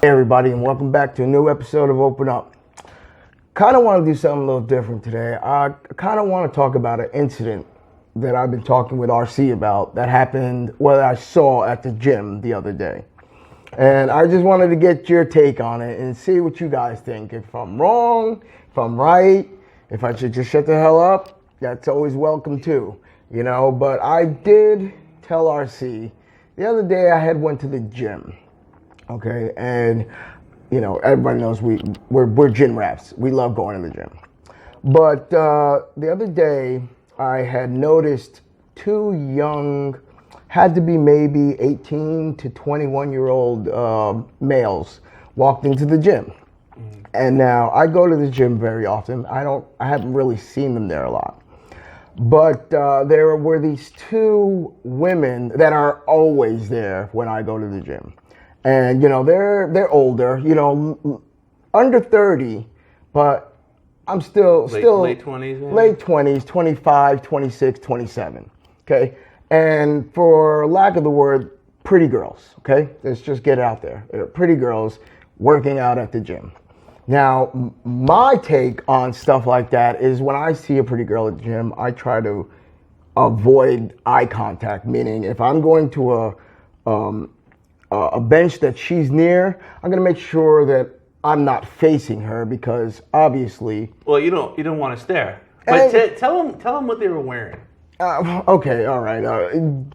Hey everybody, and welcome back to a new episode of Open Up. Kind of want to do something a little different today. I kind of want to talk about an incident that I've been talking with RC about that happened, I saw at the gym the other day. And I just wanted to get your take on it and see what you guys think. If I'm wrong, if I'm right, if I should just shut the hell up, that's always welcome too, But I did tell RC the other day I had went to the gym. Okay, and everybody knows we're gym rats. We love going to the gym. But the other day, I had noticed two young, had to be maybe 18 to 21-year-old males walked into the gym. And now I go to the gym very often. I haven't really seen them there a lot. But there were these two women that are always there when I go to the gym. And, they're older, under 30, but I'm still late 20s, maybe? Late 20s, 25, 26, 27, okay? And for lack of the word, pretty girls, okay? Let's just get it out there. They're pretty girls working out at the gym. Now, my take on stuff like that is when I see a pretty girl at the gym, I try to avoid eye contact, meaning if I'm going to a bench that she's near, I'm gonna make sure that I'm not facing her because obviously. Well, you don't want to stare. But tell them what they were wearing. Okay, all right.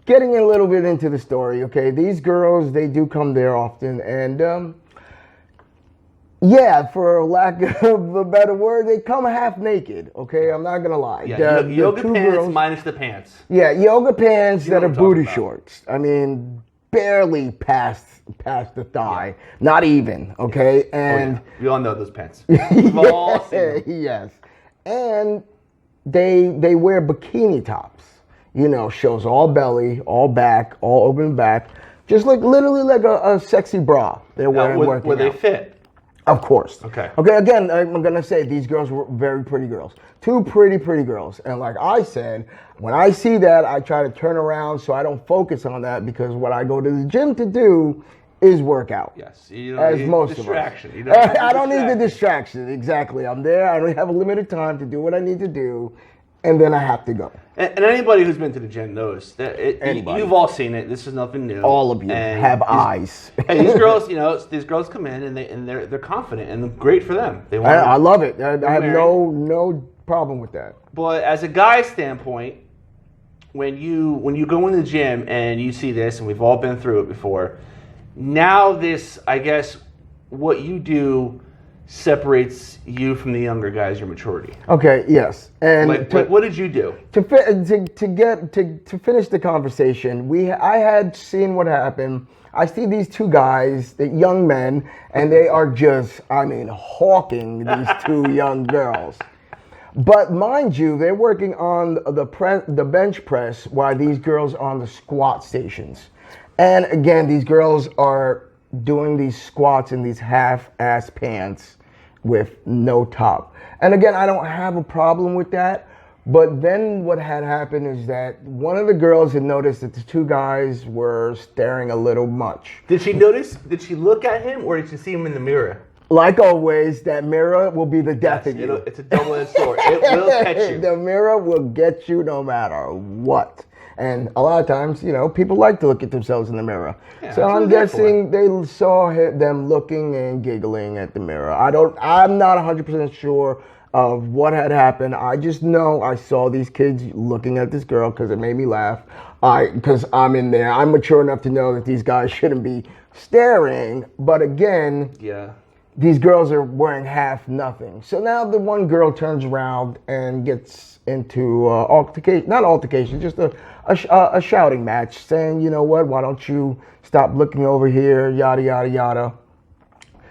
Getting a little bit into the story. Okay, these girls, they do come there often, and for lack of a better word, they come half naked. Okay, I'm not gonna lie. Yeah, yoga pants girls, minus the pants. Yeah, yoga pants that are booty shorts. I mean, barely past the thigh, not even, okay? And we all know those pants. We've all seen them. Yes. And they wear bikini tops, shows all belly, all back, all open back, just literally like a sexy bra they're wearing working Were they out. fit? Of course. Okay, again, I'm going to say these girls were very pretty girls. Two pretty girls. And like I said, when I see that, I try to turn around so I don't focus on that because what I go to the gym to do is work out. Yes. You don't need most distraction. Of us. I don't need the distraction. Exactly. I'm there. I only have a limited time to do what I need to do. And then I have to go. And anybody who's been to the gym knows that you've all seen it. This is nothing new. All of you have eyes. Hey, these girls, these girls come in and they're confident and great for them. I love it. I have no problem with that. But as a guy's standpoint, when you go in the gym and you see this, and we've all been through it before, now this, I guess, what you do separates you from the younger guys, your maturity. Okay, yes. And what did you do? To finish the conversation, I had seen what happened. I see these two guys, the young men, and they are just, hawking these two young girls. But mind you, they're working on the bench press while these girls are on the squat stations. And again, these girls are doing these squats in these half-ass pants with no top. And again, I don't have a problem with that. But then what had happened is that one of the girls had noticed that the two guys were staring a little much. Did she notice? Did she look at him, or did she see him in the mirror? Like always, that mirror will be the death of you. It's a double-edged sword. It will catch you. The mirror will get you no matter what. And a lot of times, people like to look at themselves in the mirror. Yeah, so I'm guessing they saw them looking and giggling at the mirror. I'm not 100% sure of what had happened. I just know I saw these kids looking at this girl because it made me laugh. Because I'm in there. I'm mature enough to know that these guys shouldn't be staring. But again, these girls are wearing half nothing. So now the one girl turns around and gets into just a shouting match, saying, you know what, why don't you stop looking over here, yada, yada, yada.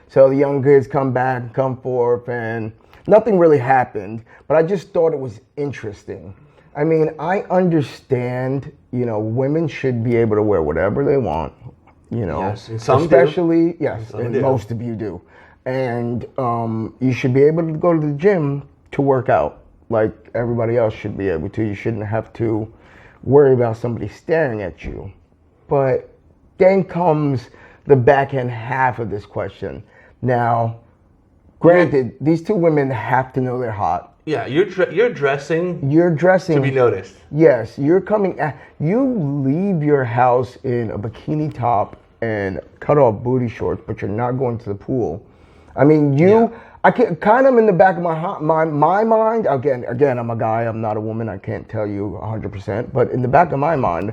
So the young kids come back, come forth, and nothing really happened, but I just thought it was interesting. I understand, women should be able to wear whatever they want, Yes, and some especially, do. Yes, and most of you do. And you should be able to go to the gym to work out like everybody else should be able to. You shouldn't have to worry about somebody staring at you. But then comes the backhand half of this question. Now, granted, these two women have to know they're hot. Yeah, you're dressing. You're dressing to be noticed. Yes, you're coming. You leave your house in a bikini top and cut off booty shorts, but you're not going to the pool. I mean, I can kind of in the back of my mind. Again, I'm a guy. I'm not a woman. I can't tell you 100%. But in the back of my mind,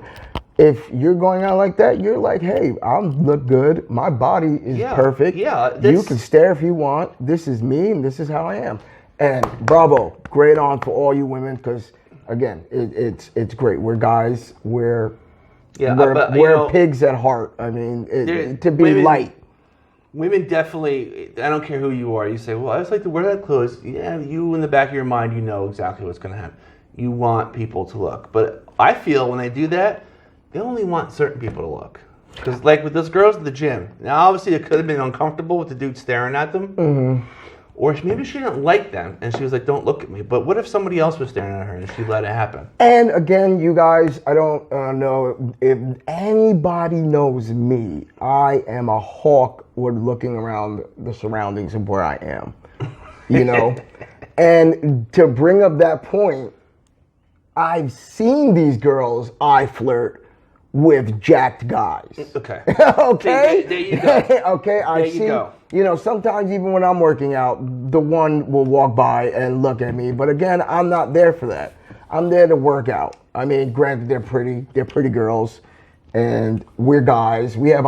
if you're going out like that, you're like, hey, I look good. My body is perfect. Yeah, you can stare if you want. This is me, and this is how I am. And bravo, great on for all you women, because again, it's great. We're guys. We're pigs at heart. I mean, to be light. Women definitely. I don't care who you are. You say, well, I just like to wear that clothes. Yeah, you in the back of your mind, you know exactly what's going to happen. You want people to look, but I feel when they do that, they only want certain people to look. Because like with those girls at the gym, now obviously it could have been uncomfortable with the dude staring at them. Mm-hmm. Or maybe she didn't like them and she was like, don't look at me. But what if somebody else was staring at her and she let it happen? And again, you guys, I don't know if anybody knows me. I am a hawk when looking around the surroundings of where I am. You know? And to bring up that point, I've seen these girls I flirt with jacked guys. Okay. Okay? There you go. Okay, I see. You know, sometimes even when I'm working out, the one will walk by and look at me. But again, I'm not there for that. I'm there to work out. I mean, granted, they're pretty girls, and we're guys. We have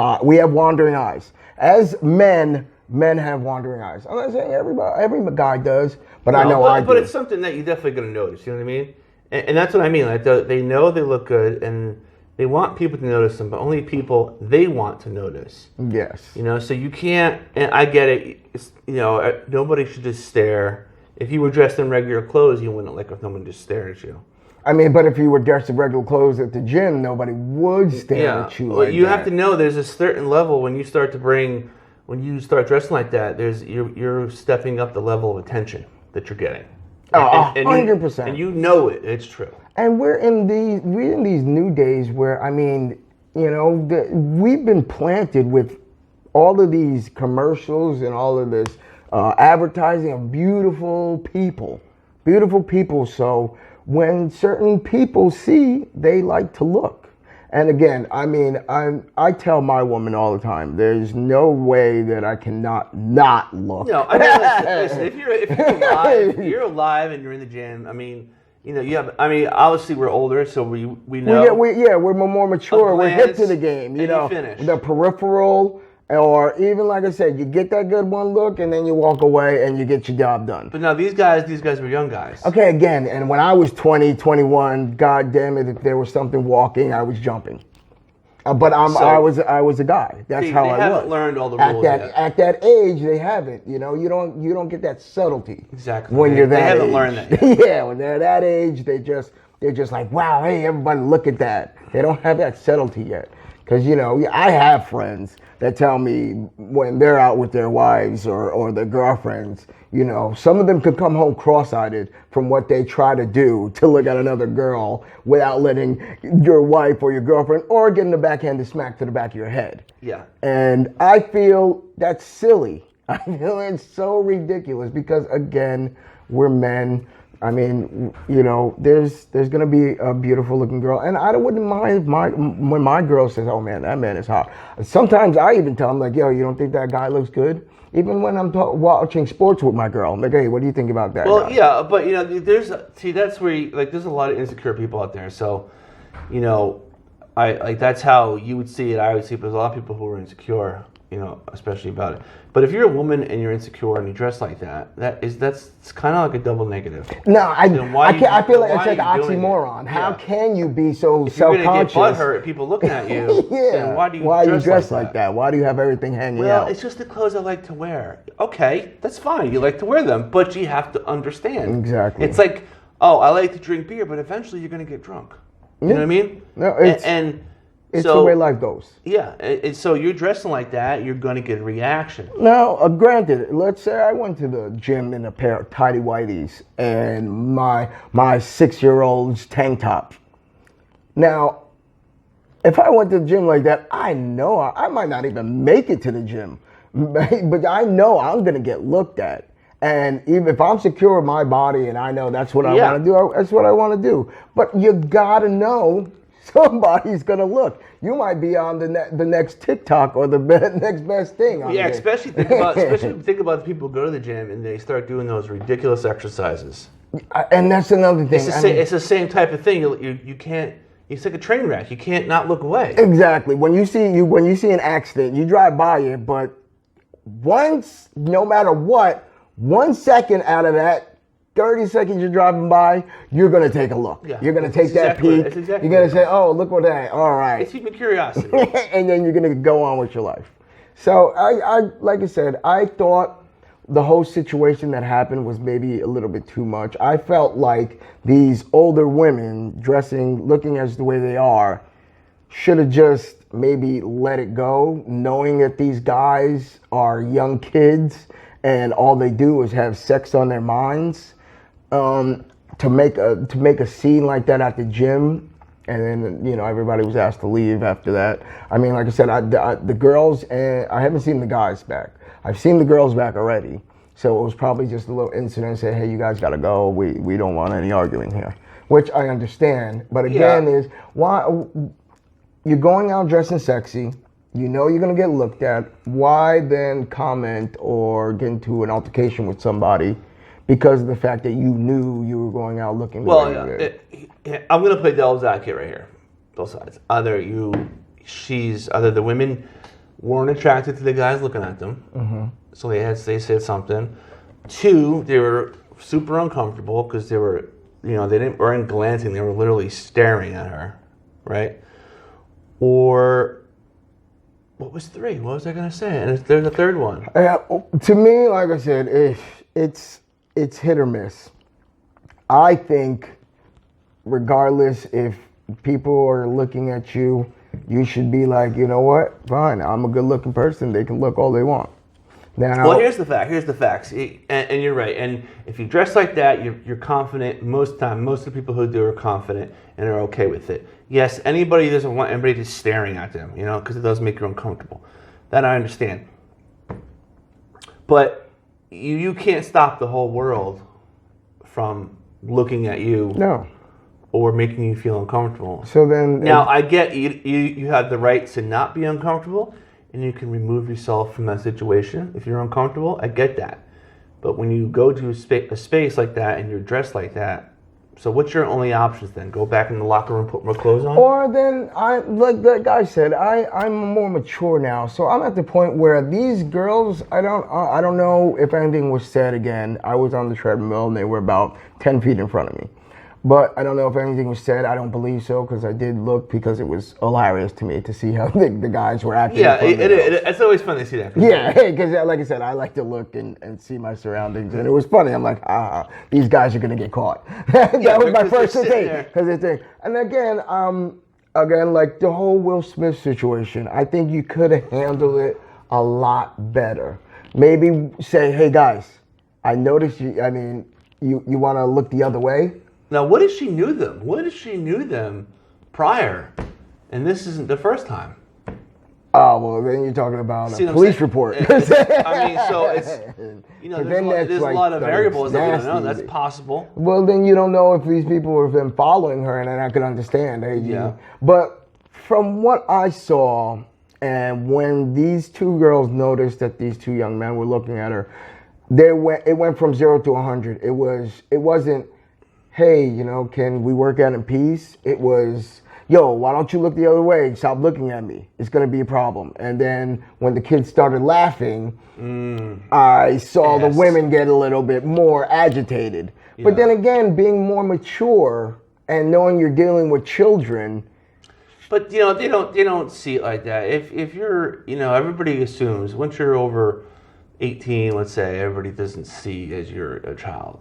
wandering eyes. As men have wandering eyes. I'm not saying every guy does, but I know I do. But it's something that you're definitely going to notice. You know what I mean? And that's what I mean. Like they know they look good, and they want people to notice them, but only people they want to notice. Yes. You know, so you can't. And I get it. Nobody should just stare. If you were dressed in regular clothes, you wouldn't like if someone just stared at you. I mean, but if you were dressed in regular clothes at the gym, nobody would stare at you. Well, you have to know there's a certain level when you start dressing like that. You're stepping up the level of attention that you're getting. 100%. And you know it. It's true. And we're in these new days where, I mean, you know, we've been planted with all of these commercials and all of this advertising of beautiful people. So when certain people see, they like to look. And again, I mean, I tell my woman all the time, there's no way that I cannot not look. No, I mean, listen, if you're alive and you're in the gym, I mean, you know, obviously we're older, so we know. We're more mature. We're hip to the game. You know, the peripheral, or even like I said, you get that good one look, and then you walk away and you get your job done. But now these guys were young guys. Okay, again, and when I was 20, 21, God damn it, if there was something walking, I was jumping. But I was a guy. That's how I was. They haven't learned all the rules yet. At that age, they haven't. You know, you don't get that subtlety. Exactly. When you're that age. They haven't learned that yet. Yeah, when they're that age, they're just like, wow, hey, everybody, look at that. They don't have that subtlety yet. Because, you know, I have friends that tell me when they're out with their wives or their girlfriends, you know, some of them could come home cross-eyed from what they try to do to look at another girl without letting your wife or your girlfriend or getting the backhanded smack to the back of your head. Yeah. And I feel that's silly. I feel it's so ridiculous because, again, we're men. I mean, you know, there's going to be a beautiful looking girl. And I wouldn't mind when my girl says, oh, man, that man is hot. Sometimes I even tell them, like, yo, you don't think that guy looks good? Even when I'm watching sports with my girl. I'm like, hey, what do you think about that? Well, guy? Yeah, but, you know, that's where, there's a lot of insecure people out there. So, you know, that's how you would see it. I would see it. But there's a lot of people who are insecure, you know, especially about it. But if you're a woman and you're insecure and you dress like that's kind of like a double negative. No, I feel like it's like an oxymoron. How can you be so self-conscious? If you're gonna get butthurt, people looking at you. Then why do you dress like that? Why do you have everything hanging out? Well, it's just the clothes I like to wear. Okay, that's fine. You like to wear them, but you have to understand. Exactly. It's like, oh, I like to drink beer, but eventually you're gonna get drunk. You know what I mean? No, it's the way life goes. Yeah, and so you're dressing like that, you're going to get a reaction. Now, granted, let's say I went to the gym in a pair of tidy whities and my 6-year-old's tank top. Now, if I went to the gym like that, I know I might not even make it to the gym, but I know I'm gonna get looked at. And even if I'm secure with my body and I know that's what I want to do, that's what I want to do. But you gotta know somebody's gonna look. You might be on the next TikTok or the next best thing. Yeah, especially think about the people who go to the gym and they start doing those ridiculous exercises. And that's another thing. It's the same type of thing. You can't. It's like a train wreck. You can't not look away. Exactly. When you see an accident, you drive by it, but once, no matter what, 1 second out of that 30 seconds you're driving by, you're going to take a look. Yeah, you're going to take that peek. You're going to say, oh, look what that, all right. It's human curiosity. And then you're going to go on with your life. So, I like I said, I thought the whole situation that happened was maybe a little bit too much. I felt like these older women looking as the way they are, should have just maybe let it go, knowing that these guys are young kids and all they do is have sex on their minds. To make a scene like that at the gym, and then everybody was asked to leave after that. I mean, like I said, the girls, and I haven't seen the guys back. I've seen the girls back already, so it was probably just a little incident. Say, hey, you guys gotta go. We don't want any arguing here, which I understand. But again, is why you're going out dressing sexy. You know you're gonna get looked at. Why then comment or get into an altercation with somebody because of the fact that you knew you were going out looking the way you did? I'm gonna play devil's advocate right here. Both sides. Either the women weren't attracted to the guys looking at them, so they said something. Two, they were super uncomfortable because they weren't glancing. They were literally staring at her, right? Or what was three? What was I gonna say? And there's a third one. To me, like I said, it's hit or miss. I think regardless if people are looking at you, you should be like, you know what? Fine, I'm a good-looking person. They can look all they want. Now, well, here's the facts. And you're right. And if you dress like that, you're confident. Most of the time, most of the people who do are confident and are okay with it. Yes, anybody doesn't want anybody just staring at them, because it does make you uncomfortable. That I understand. But you can't stop the whole world from looking at you. No. Or making you feel uncomfortable. So then, now I get you have the right to not be uncomfortable, and you can remove yourself from that situation if you're uncomfortable. I get that, but when you go to a space like that and you're dressed like that, so what's your only options then? Go back in the locker room, put more clothes on? Or then like that guy said, I'm more mature now, so I'm at the point where these girls, I don't know if anything was said again. I was on the treadmill and they were about 10 feet in front of me. But I don't know if anything was said. I don't believe so because I did look because it was hilarious to me to see how the guys were acting. Yeah, it's always fun to see that. Yeah, because like I said, I like to look and see my surroundings. And it was funny. I'm like, these guys are going to get caught. That was my first thing. And again, like the whole Will Smith situation, I think you could have handled it a lot better. Maybe say, hey, guys, I noticed you want to look the other way? Now, what if she knew them? What if she knew them prior, and this isn't the first time? Oh, well, then you're talking about a police report. There's a lot of variables that we don't know. That's possible. Well, then you don't know if these people have been following her, and then I can understand. But from what I saw, and when these two girls noticed that these two young men were looking at her, it went from 0 to 100. It wasn't, hey, can we work out in peace? It was, yo, why don't you look the other way? Stop looking at me. It's going to be a problem. And then when the kids started laughing, I saw the women get a little bit more agitated. Yeah. But then again, being more mature and knowing you're dealing with children. But, they don't see it like that. If you're, everybody assumes once you're over 18, let's say, everybody doesn't see as you're a child.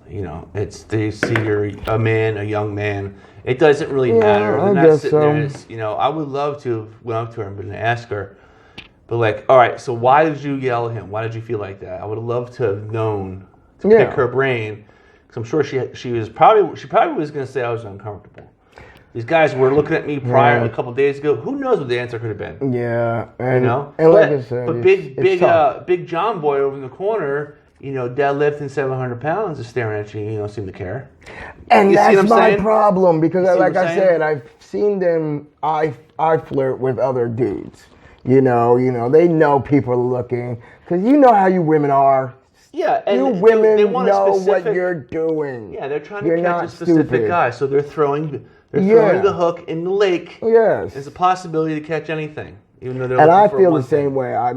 They see you're a man, a young man. It doesn't really matter. I guess so. I would love to have went up to her and ask her, but like, all right, so why did you yell at him? Why did you feel like that? I would have loved to have known to pick her brain, because I'm sure she probably was going to say I was uncomfortable. These guys were looking at me prior a couple days ago. Who knows what the answer could have been? Yeah, and You know, and like I said, but big John boy over in the corner, deadlifting 700 pounds is staring at you. You don't seem to care. And You see what that's I'm my saying? problem because, see like what I'm I saying? said, I've seen them. I flirt with other dudes. They know people are looking because you know how you women are. Yeah, and You they women want a know specific, what you're doing. Yeah, they're trying You're to catch not a specific stupid. guy, so they're throwing Yeah. the hook in the lake. Yes. There's a possibility to catch anything, even though they're And looking I for feel one the same thing. way. I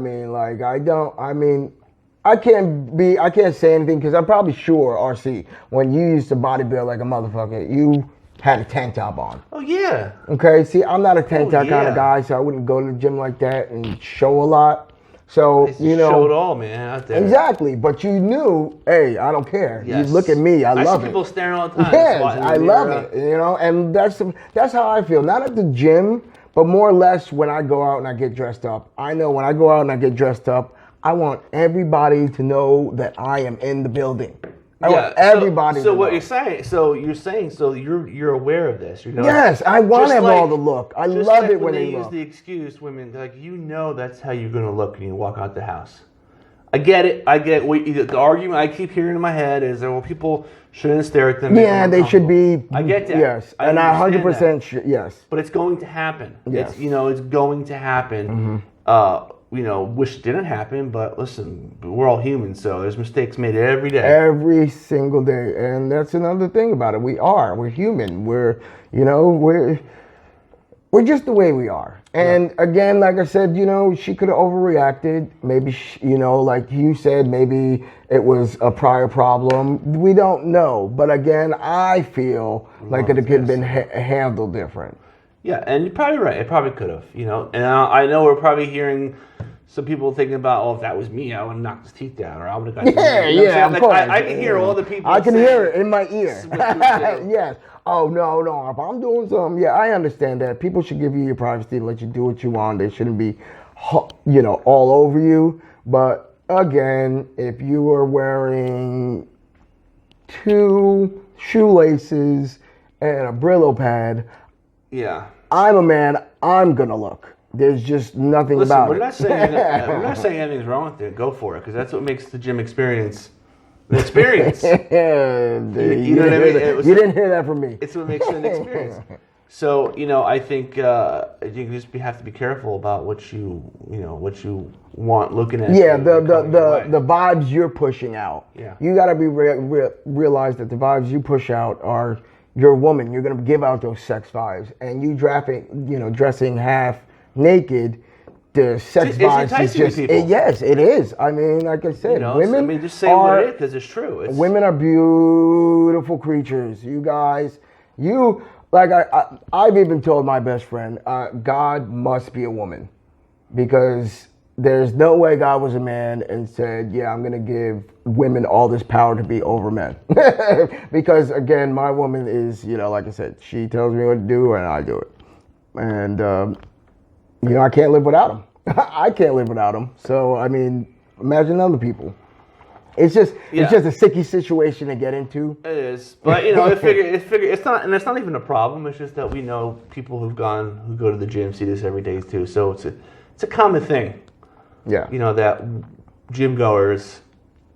can't say anything because I'm probably sure, RC, when you used to bodybuild like a motherfucker, you had a tank top on. Oh yeah, Okay, see, I'm not a tank top kind yeah. of guy, so I wouldn't go to the gym like that and show a lot. So, show it all, man, out there. Exactly, but you knew, hey, I don't care. Yes. You look at me, I love see it. people staring all the time. Yes, Swatting I in the love mirror. it, and that's how I feel. Not at the gym, but more or less when I go out and I get dressed up. I know when I go out and I get dressed up, I want everybody to know that I am in the building. I want everybody So to what know. you're saying? So you're aware of this. Yes, I want Just them like- all to look. I just love like it when they use look. the excuse, women like that's how you're gonna look when you walk out the house. I get it. The argument I keep hearing in my head is that people shouldn't stare at them. Yeah, they should be. I get that. Yes, I and I understand 100% should. Yes. But it's going to happen. Yes. It's going to happen. Wish it didn't happen, but listen, we're all human, so there's mistakes made every day. Every single day, and that's another thing about it. We're human. We're just the way we are. And again, like I said, she could have overreacted. Maybe, like you said, maybe it was a prior problem. We don't know. But again, I feel like it could have been handled different. Yeah, and you're probably right. It probably could have, And I know we're probably hearing some people thinking about, if that was me, I would have knocked his teeth out, or I would have got. Of course. I can hear all the people. I can saying, hear it in my ear. "This is what you do." Yes. Oh no. If I'm doing something, I understand that. People should give you your privacy and let you do what you want. They shouldn't be, all over you. But again, if you are wearing 2 shoelaces and a Brillo pad, Yeah. I'm a man. I'm gonna look. There's just nothing Listen, about we're it. not saying we're not saying anything's wrong with it. Go for it, because that's what makes the gym experience an experience. You know what I mean? You didn't hear that from me. It's what makes it an experience. So I think you just have to be careful about what you want looking at. Yeah, you the vibes you're pushing out. Yeah. You got to be realize that the vibes you push out are your woman. You're gonna give out those sex vibes, and you dressing half naked. The sex It's vibes is enticing to just people. yes, it is. I mean, like I said, women. Just say what it is, because it's true. Women are beautiful creatures. You guys, I've even told my best friend, God must be a woman, because there's no way God was a man and said, yeah, I'm going to give women all this power to be over men. Because again, my woman is, like I said, she tells me what to do and I do it. And, I can't live without him. I can't live without him. So, I mean, imagine other people. It's just a sticky situation to get into. It is, but it's not, and it's not even a problem. It's just that we know people who go to the gym see this every day too. So it's a common thing. Yeah. That gym goers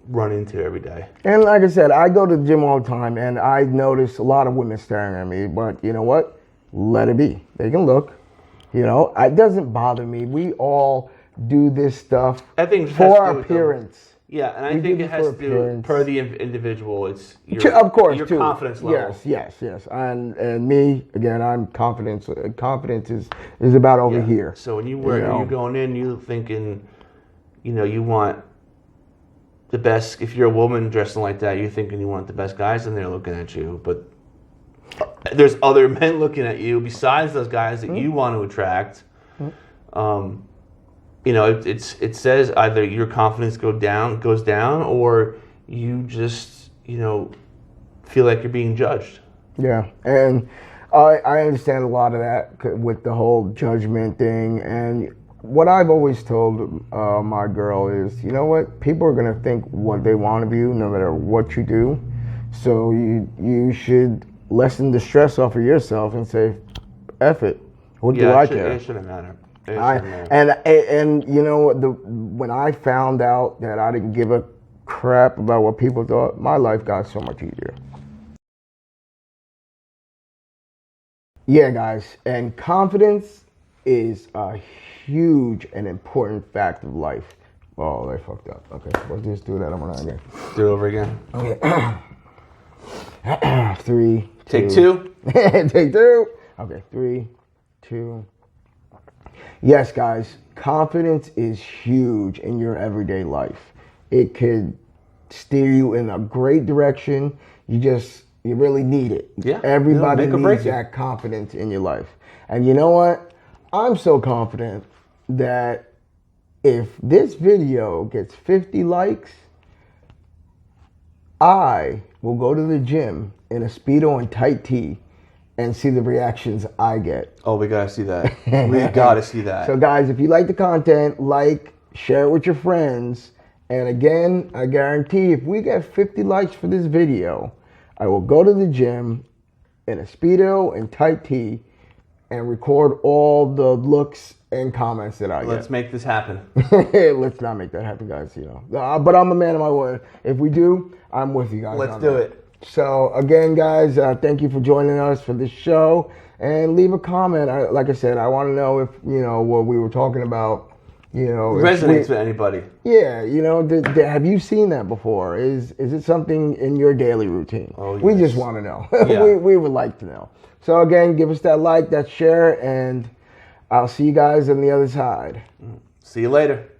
run into every day. And like I said, I go to the gym all the time, and I notice a lot of women staring at me. But you know what? Let it be. They can look. It doesn't bother me. We all do this stuff I think it has for to do with appearance. Yeah, and I We think do it it has for to do appearance. per the individual. It's your confidence level. Yes. And me again, I'm confidence. Confidence is about over here. So when you're going in, you thinking, you want the best. If you're a woman dressing like that, you're thinking you want the best guys in there looking at you. But there's other men looking at you besides those guys that you want to attract. It says either your confidence goes down, or you just feel like you're being judged. Yeah, and I understand a lot of that with the whole judgment thing. And what I've always told my girl is, you know what? People are gonna think what they want of you, no matter what you do. So you should lessen the stress off of yourself and say, F it. What do I care? It shouldn't matter. It shouldn't matter. And you know what? When I found out that I didn't give a crap about what people thought, my life got so much easier. Yeah, guys, and confidence is a huge and important fact of life. Oh, I fucked up. Okay, let's just do that over again. Do it over again. Okay. 3, 2. Take 2. Take 2. Okay, 3, 2. Yes, guys, confidence is huge in your everyday life. It could steer you in a great direction. You really need it. Yeah. Everybody needs that confidence in your life. And you know what? I'm so confident that if this video gets 50 likes, I will go to the gym in a Speedo and tight tee and see the reactions I get. Oh, we gotta see that. We gotta see that. So guys, if you like the content, share it with your friends. And again, I guarantee if we get 50 likes for this video, I will go to the gym in a Speedo and tight tee and record all the looks and comments that I get. Let's make this happen. Let's not make that happen, guys. But I'm a man of my word. If we do, I'm with you guys. Let's do it. So again, guys, thank you for joining us for this show. And leave a comment. Like I said, I want to know if what we were talking about. Resonates with anybody. Yeah, have you seen that before? Is it something in your daily routine? Oh, yes. We just want to know. Yeah. we would like to know. So again, give us that like, that share, and I'll see you guys on the other side. See you later.